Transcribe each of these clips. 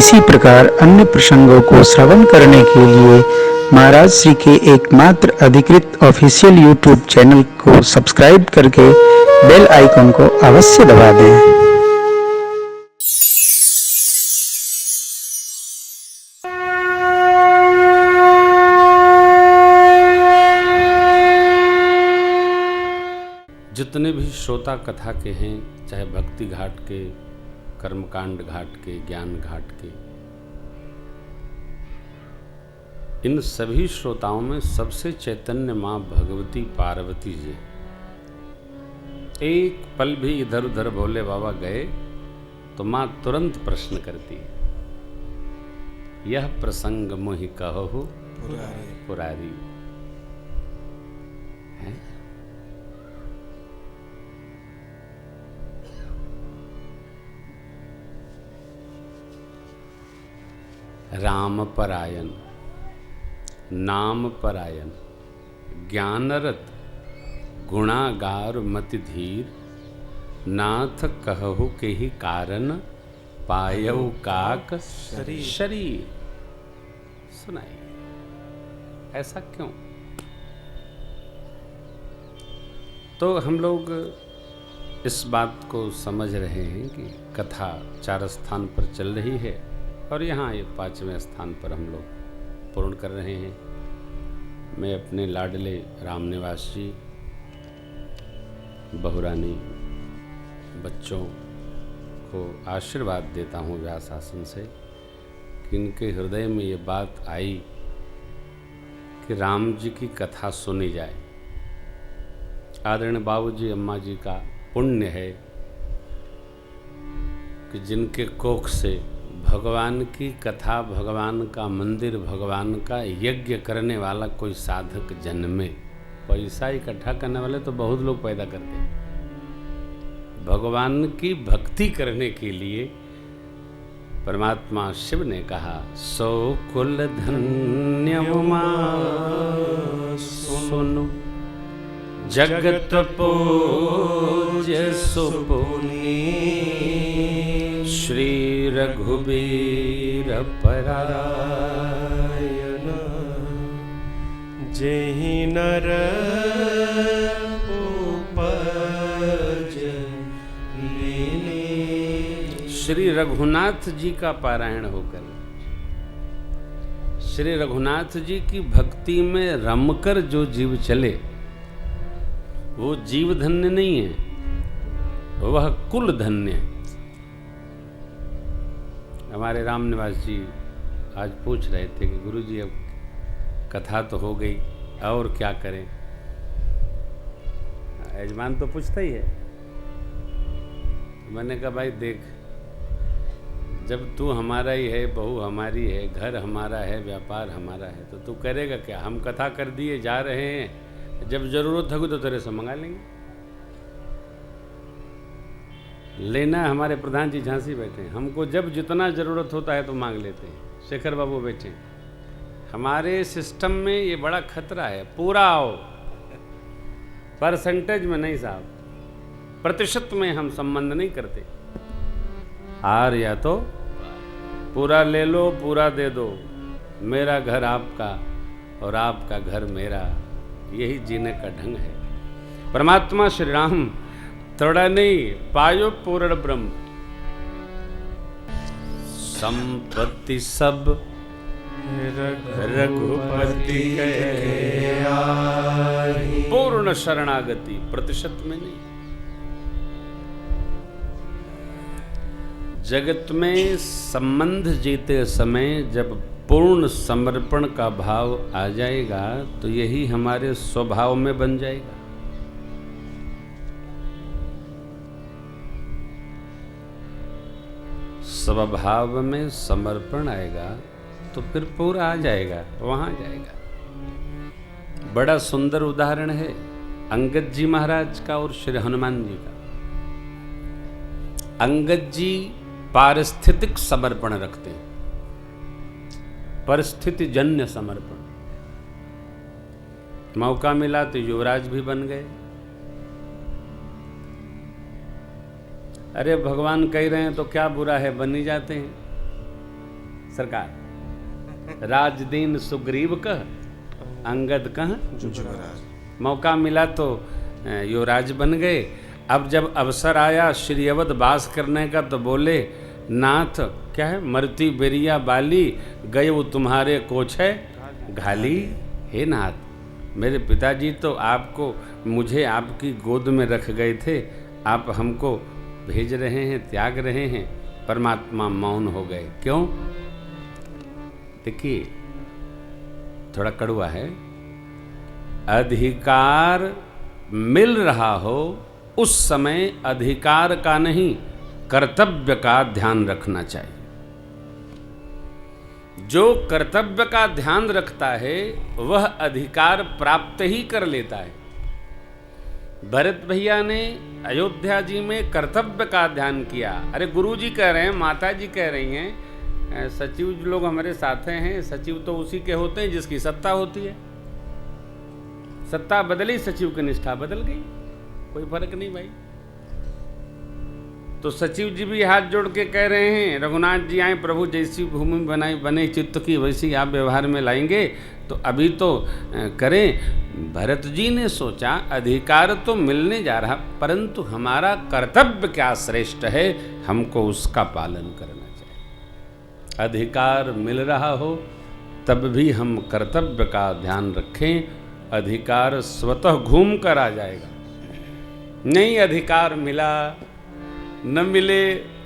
इसी प्रकार अन्य प्रसंगों को श्रवण करने के लिए महाराज श्री के एकमात्र अधिकृत ऑफिशियल यूट्यूब चैनल को सब्सक्राइब करके बेल आइकन को अवश्य दबा दें। जितने भी श्रोता कथा के हैं, चाहे भक्ति घाट के, कर्मकांड घाट के, ज्ञान घाट के, इन सभी श्रोताओं में सबसे चैतन्य मां भगवती पार्वती जी। एक पल भी इधर उधर भोले बाबा गए तो मां तुरंत प्रश्न करती है, यह प्रसंग मोहि कहु पुरारी है। राम परायण, नाम परायण, ज्ञानरत, गुणागार मति धीर, नाथ कहु के ही कारण, पायऊ काक शरीर। सुनाइए, ऐसा क्यों? तो हम लोग इस बात को समझ रहे हैं कि कथा 4 स्थान पर चल रही है और यहाँ ये 5वें स्थान पर हम लोग पूर्ण कर रहे हैं। मैं अपने लाडले रामनिवास जी, बहुरानी, बच्चों को आशीर्वाद देता हूँ व्यास आसन से कि इनके हृदय में ये बात आई कि राम जी की कथा सुनी जाए। आदरणीय बाबूजी अम्मा जी का पुण्य है कि जिनके कोख से भगवान की कथा, भगवान का मंदिर, भगवान का यज्ञ करने वाला कोई साधक जन्मे। पैसा इकट्ठा करने वाले तो बहुत लोग पैदा करते हैं। भगवान की भक्ति करने के लिए परमात्मा शिव ने कहा, सो कुल धन्य उमा सुनु, जगत पूज्य सुपुनी, श्री रघुबीर परायण, जेहि नर उपज लीनी। श्री रघुनाथ जी का पारायण होकर, श्री रघुनाथ जी की भक्ति में रमकर जो जीव चले वो जीव धन्य नहीं है, वह कुल धन्य है। हमारे रामनिवास जी आज पूछ रहे थे कि गुरुजी अब कथा तो हो गई और क्या करें। यजमान तो पूछता ही है। मैंने कहा भाई देख, जब तू हमारा ही है, बहू हमारी है, घर हमारा है, व्यापार हमारा है, तो तू करेगा क्या? हम कथा कर दिए जा रहे हैं, जब जरूरत होगी तो तेरे से मंगा लेंगे। लेना हमारे प्रधान जी झांसी बैठे हैं, हमको जब जितना ज़रूरत होता है तो मांग लेते हैं। शेखर बाबू बैठे हैं। हमारे सिस्टम में ये बड़ा खतरा है, पूरा आओ, परसेंटेज में नहीं साहब, प्रतिशत में हम संबंध नहीं करते। आर या तो पूरा ले लो, पूरा दे दो, मेरा घर आपका और आपका घर मेरा, यही जीने का ढंग है। परमात्मा श्री राम तोड़ा नहीं पायो पूर्ण ब्रह्म, संपत्ति सब रघुपति के आई, पूर्ण शरणागति, प्रतिशत में नहीं। जगत में संबंध जीते समय जब पूर्ण समर्पण का भाव आ जाएगा तो यही हमारे स्वभाव में बन जाएगा। स्वभाव में समर्पण आएगा तो फिर पूरा आ जाएगा, वहां जाएगा। बड़ा सुंदर उदाहरण है अंगद जी महाराज का और श्री हनुमान जी का। अंगद जी पारिस्थितिक समर्पण रखते हैं, परिस्थिति जन्य समर्पण। मौका मिला तो युवराज भी बन गए। अरे भगवान कह रहे हैं तो क्या बुरा है, बन ही जाते हैं। सरकार राजदीन सुग्रीव कह अंगद कह जुबराज। मौका मिला तो युवराज बन गए। अब जब अवसर आया श्री अवध वास करने का तो बोले नाथ क्या है मरती बेरिया बाली गए वो तुम्हारे कोच है घाली। हे नाथ मेरे पिताजी तो आपको मुझे आपकी गोद में रख गए थे, आप हमको भेज रहे हैं त्याग रहे हैं। परमात्मा मौन हो गए। क्यों? देखिए थोड़ा कड़वा है। अधिकार मिल रहा हो उस समय अधिकार का नहीं कर्तव्य का ध्यान रखना चाहिए। जो कर्तव्य का ध्यान रखता है वह अधिकार प्राप्त ही कर लेता है। भरत भैया ने अयोध्या जी में कर्तव्य का ध्यान किया। अरे गुरु जी कह रहे हैं, माता जी कह रही हैं, सचिव लोग हमारे साथ हैं। सचिव तो उसी के होते हैं जिसकी सत्ता होती है। सत्ता बदली, सचिव की निष्ठा बदल गई, कोई फर्क नहीं भाई। तो सचिव जी भी हाथ जोड़ के कह रहे हैं रघुनाथ जी आए प्रभु जैसी भूमि बनाई बने चित्त की वैसी आप व्यवहार में लाएंगे तो अभी तो करें। भरत जी ने सोचा अधिकार तो मिलने जा रहा परंतु हमारा कर्तव्य क्या श्रेष्ठ है, हमको उसका पालन करना चाहिए। अधिकार मिल रहा हो तब भी हम कर्तव्य का ध्यान रखें। अधिकार स्वतः घूम कर आ जाएगा। नहीं अधिकार मिला न मिले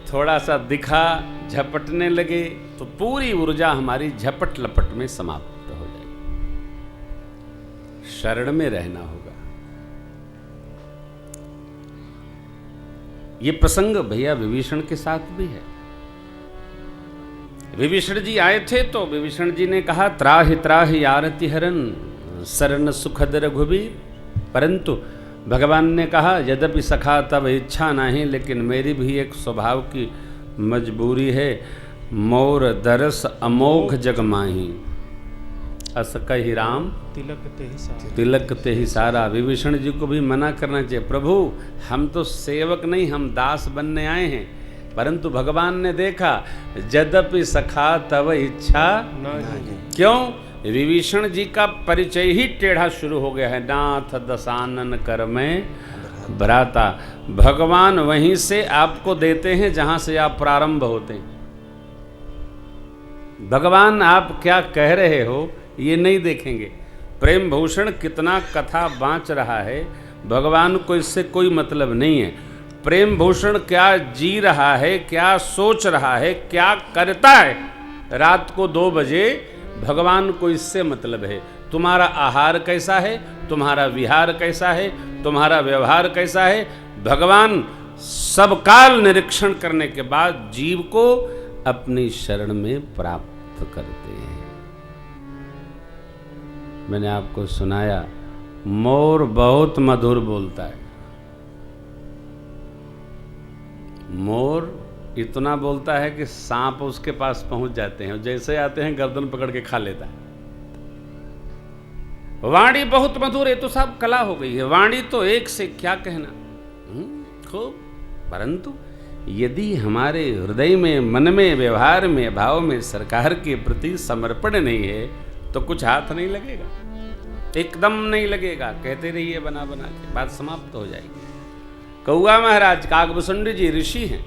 थोड़ा सा दिखा झपटने लगे तो पूरी ऊर्जा हमारी झपट लपट में समाप्त हो जाएगी। शरण में रहना होगा। ये प्रसंग भैया विभीषण के साथ भी है। विभीषण जी आए थे तो विभीषण जी ने कहा त्राहि त्राहि आरति हरन शरण सुखद रघुबीर। परंतु भगवान ने कहा यद्यपि सखा तब इच्छा नहीं, लेकिन मेरी भी एक स्वभाव की मजबूरी है। मोर दरस अमोघ जग माही अस कहि राम तिलक ते ही सारा। विभीषण जी को भी मना करना चाहिए। प्रभु हम तो सेवक नहीं, हम दास बनने आए हैं। परंतु भगवान ने देखा यद्यपि सखा तब इच्छा नहीं। क्यों? विभीषण जी का परिचय ही टेढ़ा शुरू हो गया है। नाथ दशानन कर में भ्राता। भगवान वहीं से आपको देते हैं जहां से आप प्रारंभ होते हैं। भगवान आप क्या कह रहे हो ये नहीं देखेंगे। प्रेम भूषण कितना कथा बाँच रहा है, भगवान को इससे कोई मतलब नहीं है। प्रेम भूषण क्या जी रहा है, क्या सोच रहा है, क्या करता है रात को 2 बजे, भगवान को इससे मतलब है। तुम्हारा आहार कैसा है, तुम्हारा विहार कैसा है, तुम्हारा व्यवहार कैसा है, भगवान सब काल निरीक्षण करने के बाद जीव को अपनी शरण में प्राप्त करते हैं। मैंने आपको सुनाया मोर बहुत मधुर बोलता है। मोर इतना बोलता है कि सांप उसके पास पहुंच जाते हैं, जैसे आते हैं गर्दन पकड़ के खा लेता है। वाणी बहुत मधुर है तो सब कला हो गई है। वाणी तो एक से क्या कहना खूब। परंतु यदि हमारे हृदय में, मन में, व्यवहार में, भाव में सरकार के प्रति समर्पण नहीं है तो कुछ हाथ नहीं लगेगा, एकदम नहीं लगेगा। कहते रहिए बना बना के, बात समाप्त हो जाएगी। कौआ महाराज कागभूषुंड जी ऋषि हैं,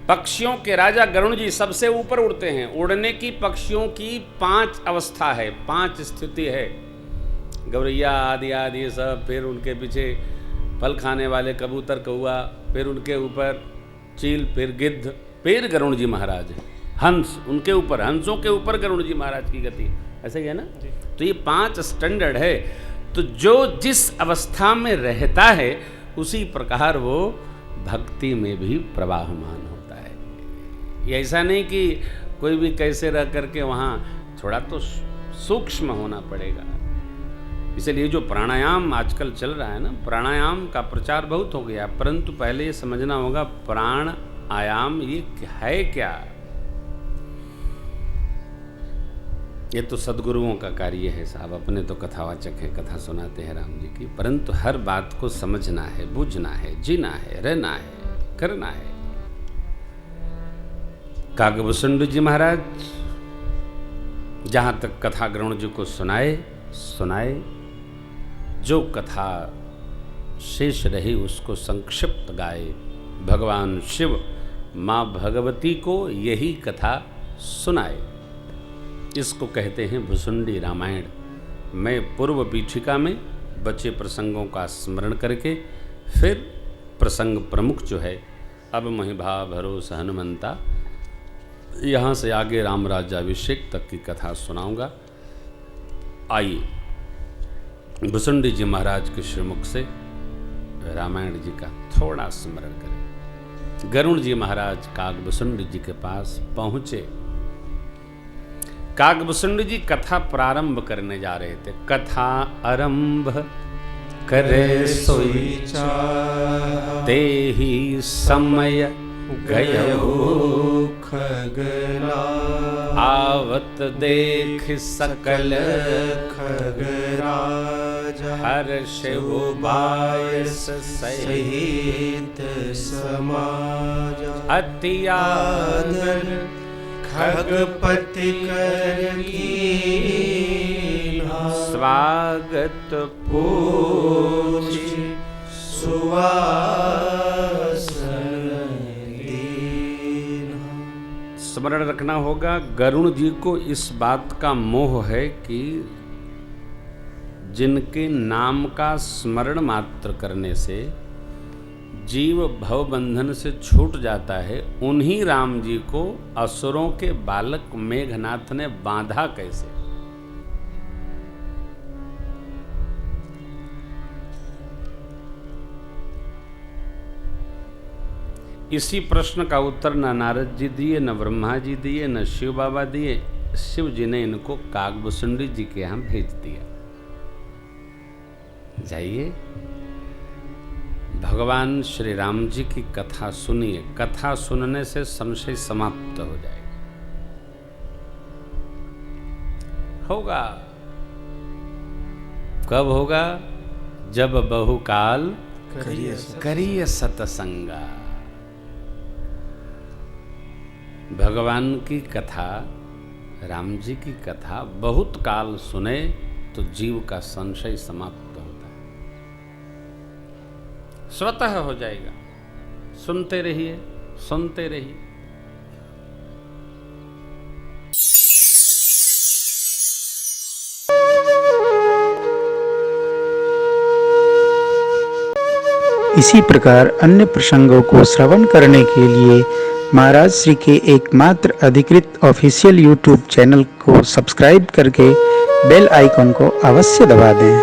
पक्षियों के राजा गरुण जी सबसे ऊपर उड़ते हैं। उड़ने की पक्षियों की 5 अवस्था है, 5 स्थिति है। गौरैया आदि आदि ये सब, फिर उनके पीछे फल खाने वाले कबूतर कौआ, फिर उनके ऊपर चील, फिर गिद्ध, फिर गरुण जी महाराज है। हंस, उनके ऊपर, हंसों के ऊपर गरुण जी महाराज की गति, ऐसा ही है ना। तो ये 5 स्टैंडर्ड है। तो जो जिस अवस्था में रहता है उसी प्रकार वो भक्ति में भी प्रवाहमान होता है। ये ऐसा नहीं कि कोई भी कैसे रह करके वहाँ, थोड़ा तो सूक्ष्म होना पड़ेगा। इसलिए जो प्राणायाम आजकल चल रहा है ना, प्राणायाम का प्रचार बहुत हो गया, परंतु पहले ये समझना होगा प्राण आयाम ये है क्या। ये तो सदगुरुओं का कार्य है साहब, अपने तो कथावाचक है, कथा सुनाते हैं राम जी की, परंतु हर बात को समझना है, बूझना है, जीना है, रहना है, करना है। कागभूषुंड जी महाराज जहाँ तक कथा गरुण जी को सुनाए, जो कथा शेष रही उसको संक्षिप्त गाए। भगवान शिव माँ भगवती को यही कथा सुनाए। इसको कहते हैं भुसुंडी रामायण। मैं पूर्व पीठिका में बचे प्रसंगों का स्मरण करके फिर प्रसंग प्रमुख जो है अब महिभा भरोस हनुमंता, यहाँ से आगे राम राज्याभिषेक तक की कथा सुनाऊंगा। आइए भुसुंडी जी महाराज के श्रीमुख से रामायण जी का थोड़ा स्मरण करें। गरुण जी महाराज काकभुसुंडी जी के पास पहुंचे। काकभुसुंडी जी कथा प्रारंभ करने जा रहे थे। कथा आरंभ करे सोई ते ही समय गयो खगरा, आवत देख सकल खगराज, हर्ष बायस सहित समाज, अति आदर खगपति कर कीन्हा, स्वागत पूछि सुवासन दीन्हा। स्मरण रखना होगा, गरुण जी को इस बात का मोह है कि जिनके नाम का स्मरण मात्र करने से जीव भव बंधन से छूट जाता है, उन्हीं राम जी को असुरों के बालक मेघनाथ ने बांधा कैसे। इसी प्रश्न का उत्तर न नारद जी दिए, न ब्रह्मा जी दिए, न शिव बाबा दिए। शिव जी ने इनको काकभुसुंडी जी के यहाँ भेज दिया। जाइए भगवान श्री राम जी की कथा सुनिए। कथा सुनने से संशय समाप्त हो जाएगा। होगा कब होगा? जब बहुकाल करिय सतसंगा। भगवान की कथा, राम जी की कथा बहुत काल सुने तो जीव का संशय समाप्त होता है, स्वतः हो जाएगा। सुनते रहिए, सुनते रहिए। इसी प्रकार अन्य प्रसंगों को श्रवण करने के लिए महाराज श्री के एकमात्र अधिकृत ऑफिशियल यूट्यूब चैनल को सब्सक्राइब करके बेल आइकन को अवश्य दबा दें।